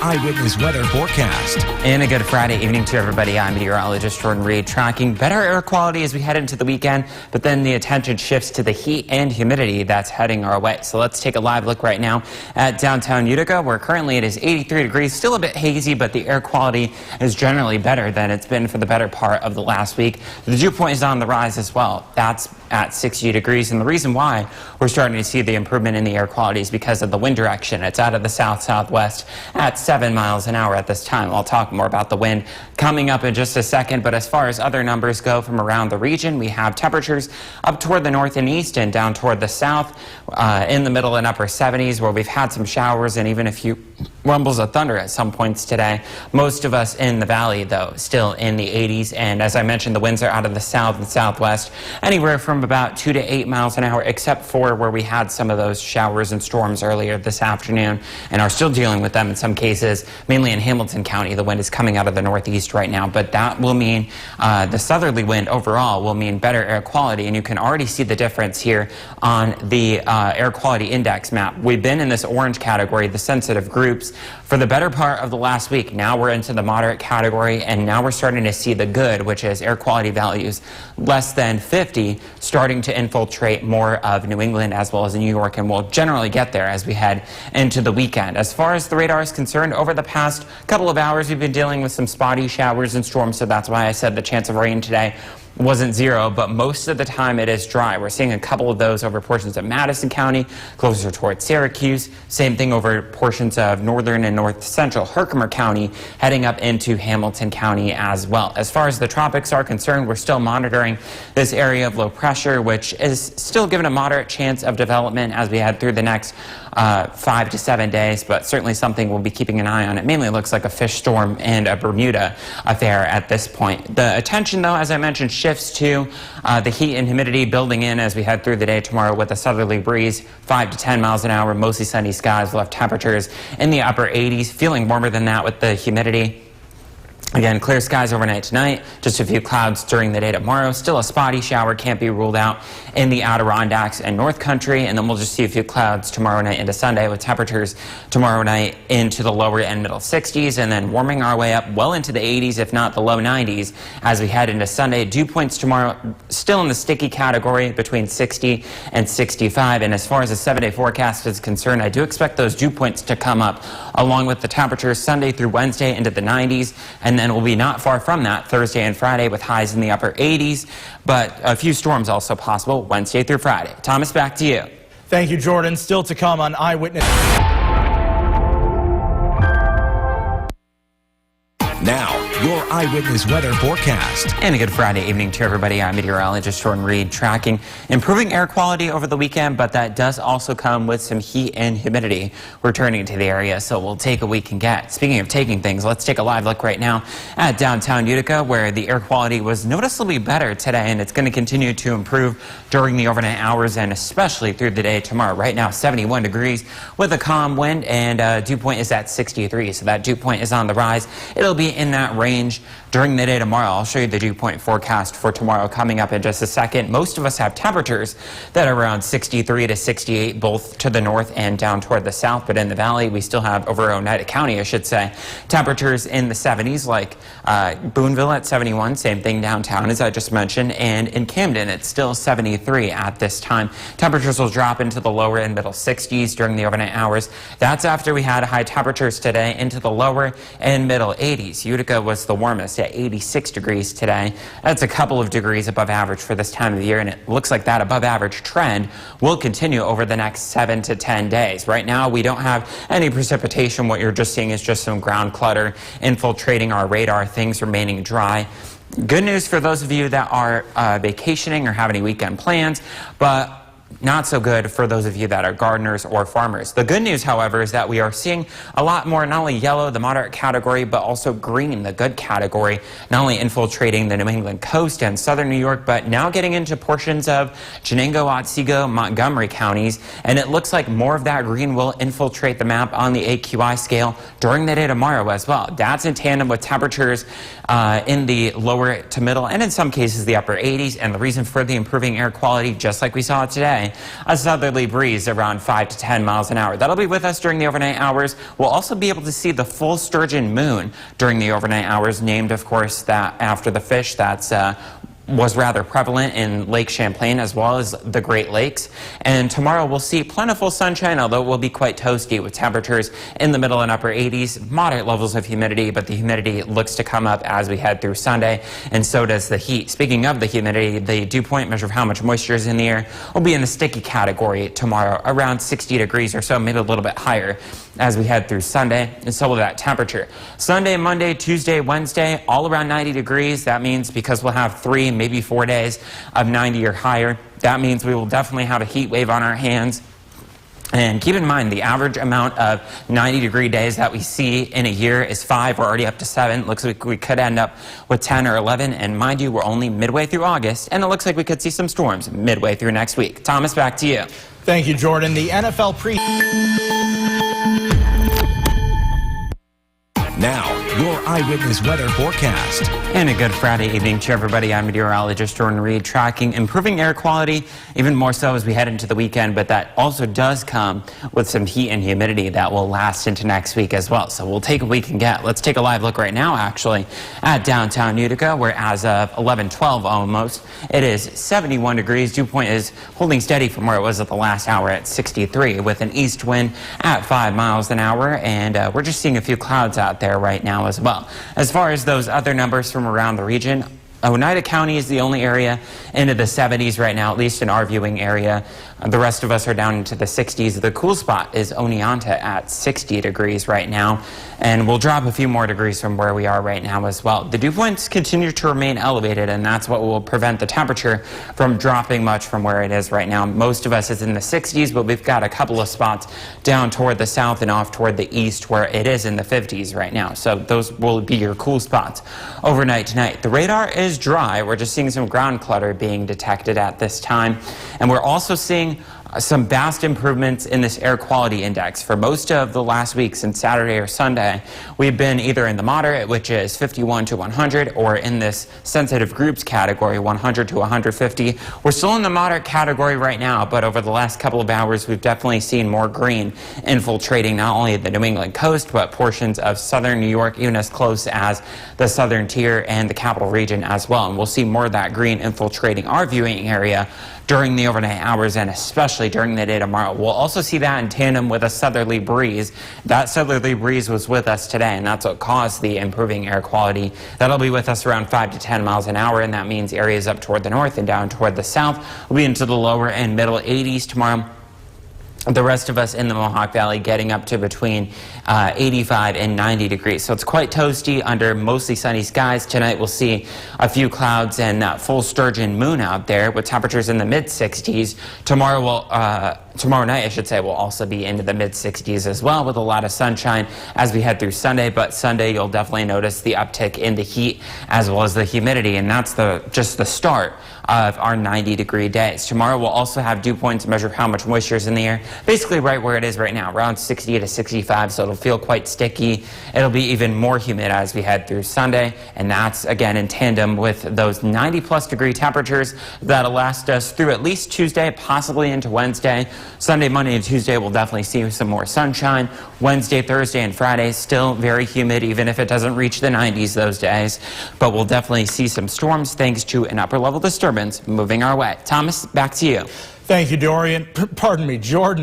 eyewitness weather forecast. And a good Friday evening to everybody. I'm meteorologist Jordan Reed, tracking better air quality as we head into the weekend, but then the attention shifts to the heat and humidity that's heading our way. So let's take a live look right now at downtown Utica, where currently it is 83 degrees, still a bit hazy, but the air quality is generally better than it's been for the better part of the last week. The dew point is on the rise as well. That's at 60 degrees, and the reason why we're starting to see the improvement in the air quality is because of the wind direction. It's out of the south-southwest at 7 miles an hour at this time. I'll talk more about the wind coming up in just a second, but as far as other numbers go from around the region, we have temperatures up toward the north and east and down toward the south in the middle and upper 70s, where we've had some showers and even a few rumbles of thunder at some points today. Most of us in the valley, though, still in the 80s, and as I mentioned, the winds are out of the south and southwest, anywhere from about 2 to 8 miles an hour, except for where we had some of those showers and storms earlier this afternoon and are still dealing with them in some cases. Mainly in Hamilton County, the wind is coming out of the northeast right now, but that will mean the southerly wind overall will mean better air quality, and you can already see the difference here on the air quality index map. We've been in this orange category, the sensitive groups, for the better part of the last week. Now we're into the moderate category, and now we're starting to see the good, which is air quality values less than 50, starting to infiltrate more of New England as well as New York, and we'll generally get there as we head into the weekend. As far as the radar is concerned, over the past couple of hours we've been dealing with some spotty showers and storms, so that's why I said the chance of rain today wasn't zero, but most of the time it is dry. We're seeing a couple of those over portions of Madison County, closer towards Syracuse. Same thing over portions of northern and north central Herkimer County, heading up into Hamilton County as well. As far as the tropics are concerned, we're still monitoring this area of low pressure, which is still given a moderate chance of development as we head through the next 5 to 7 days, but certainly something we'll be keeping an eye on. It mainly looks like a fish storm and a Bermuda affair at this point. The attention, though, as I mentioned, shifts to the heat and humidity building in as we head through the day tomorrow with a southerly breeze, 5 to 10 miles an hour, mostly sunny skies. We'll have temperatures in the upper 80s, feeling warmer than that with the humidity. Again, clear skies overnight tonight, just a few clouds during the day tomorrow. Still a spotty shower can't be ruled out in the Adirondacks and North Country, and then we'll just see a few clouds tomorrow night into Sunday with temperatures tomorrow night into the lower and middle 60s, and then warming our way up well into the 80s, if not the low 90s, as we head into Sunday. Dew points tomorrow still in the sticky category between 60 and 65, and as far as the 7-day forecast is concerned, I do expect those dew points to come up along with the temperatures Sunday through Wednesday into the 90s, and then we'll be not far from that Thursday and Friday with highs in the upper 80s, but a few storms also possible Wednesday through Friday. Thomas, back to you. Thank you, Jordan. Still to come on Eyewitness. Now, your eyewitness weather forecast. And a good Friday evening to everybody. I'm meteorologist Jordan Reed, tracking improving air quality over the weekend, but that does also come with some heat and humidity returning to the area, so we'll take what we can get. Speaking of taking things, let's take a live look right now at downtown Utica, where the air quality was noticeably better today, and it's going to continue to improve during the overnight hours and especially through the day tomorrow. Right now, 71 degrees with a calm wind, and dew point is at 63, so that dew point is on the rise. It'll be in that range during the day tomorrow. I'll show you the dew point forecast for tomorrow coming up in just a second. Most of us have temperatures that are around 63 to 68, both to the north and down toward the south, but in the valley we still have, over Oneida County I should say, temperatures in the 70s, like Boonville at 71, same thing downtown as I just mentioned, and in Camden it's still 73 at this time. Temperatures will drop into the lower and middle 60s during the overnight hours. That's after we had high temperatures today into the lower and middle 80s. Utica was the warmest at 86 degrees today. That's a couple of degrees above average for this time of the year, and it looks like that above average trend will continue over the next 7 to 10 days. Right now we don't have any precipitation. What you're just seeing is just some ground clutter infiltrating our radar, things remaining dry. Good news for those of you that are vacationing or have any weekend plans, but not so good for those of you that are gardeners or farmers. The good news, however, is that we are seeing a lot more, not only yellow, the moderate category, but also green, the good category, not only infiltrating the New England coast and southern New York, but now getting into portions of Chenango, Otsego, Montgomery counties, and it looks like more of that green will infiltrate the map on the AQI scale during the day tomorrow as well. That's in tandem with temperatures in the lower to middle and in some cases the upper 80s, and the reason for the improving air quality, just like we saw today, today, a southerly breeze around 5 to 10 miles an hour. That'll be with us during the overnight hours. We'll also be able to see the full sturgeon moon during the overnight hours, named, of course, that after the fish that's was rather prevalent in Lake Champlain as well as the Great Lakes. And tomorrow we'll see plentiful sunshine, although it will be quite toasty with temperatures in the middle and upper 80s, moderate levels of humidity, but the humidity looks to come up as we head through Sunday, and so does the heat. Speaking of the humidity, the dew point measure of how much moisture is in the air will be in the sticky category tomorrow, around 60 degrees or so, maybe a little bit higher as we head through Sunday, and so will that temperature. Sunday, Monday, Tuesday, Wednesday, all around 90 degrees. That means because we'll have 3, maybe 4 days of 90 or higher, that means we will definitely have a heat wave on our hands. And keep in mind, the average amount of 90-degree days that we see in a year is 5. We're already up to 7. Looks like we could end up with 10 or 11. And mind you, we're only midway through August, and it looks like we could see some storms midway through next week. Thomas, back to you. Thank you, Jordan. The NFL Now, your Eyewitness Weather forecast. And a good Friday evening to everybody. I'm meteorologist Jordan Reed, tracking improving air quality, even more so as we head into the weekend, but that also does come with some heat and humidity that will last into next week as well. So we'll take what we can get. Let's take a live look right now, actually, at downtown Utica, where as of 11:12 almost, it is 71 degrees. Dew point is holding steady from where it was at the last hour at 63, with an east wind at 5 miles an hour, and we're just seeing a few clouds out there right now as well. As far as those other numbers from around the region, Oneida County is the only area into the 70s right now, at least in our viewing area. The rest of us are down into the 60s. The cool spot is Oneonta at 60 degrees right now, and we'll drop a few more degrees from where we are right now as well. The dew points continue to remain elevated, and that's what will prevent the temperature from dropping much from where it is right now. Most of us is in the 60s, but we've got a couple of spots down toward the south and off toward the east where it is in the 50s right now. So those will be your cool spots overnight tonight. The radar is dry. We're just seeing some ground clutter being detected at this time, and we're also seeing some vast improvements in this air quality index. For most of the last week since Saturday or Sunday, we've been either in the moderate, which is 51 to 100, or in this sensitive groups category, 100 to 150. We're still in the moderate category right now, but over the last couple of hours, we've definitely seen more green infiltrating not only the New England coast, but portions of southern New York, even as close as the southern tier and the capital region as well. And we'll see more of that green infiltrating our viewing area during the overnight hours, and especially during the day tomorrow. We'll also see that in tandem with a southerly breeze. That southerly breeze was with us today, and that's what caused the improving air quality. That'll be with us around 5 to 10 miles an hour, and that means areas up toward the north and down toward the south will be into the lower and middle 80s tomorrow. The rest of us in the Mohawk Valley getting up to between 85 and 90 degrees. So it's quite toasty under mostly sunny skies. Tonight we'll see a few clouds and full sturgeon moon out there with temperatures in the mid-60s. Tomorrow night, I should say, will also be into the mid-60s as well, with a lot of sunshine as we head through Sunday. But Sunday, you'll definitely notice the uptick in the heat as well as the humidity, and that's just the start of our 90-degree days. Tomorrow, we'll also have dew points to measure how much moisture is in the air, basically right where it is right now, around 60 to 65, so it'll feel quite sticky. It'll be even more humid as we head through Sunday, and that's, again, in tandem with those 90-plus degree temperatures that'll last us through at least Tuesday, possibly into Wednesday. Sunday, Monday, and Tuesday, we'll definitely see some more sunshine. Wednesday, Thursday, and Friday, still very humid, even if it doesn't reach the 90s those days. But we'll definitely see some storms thanks to an upper-level disturbance moving our way. Thomas, back to you. Thank you, Jordan.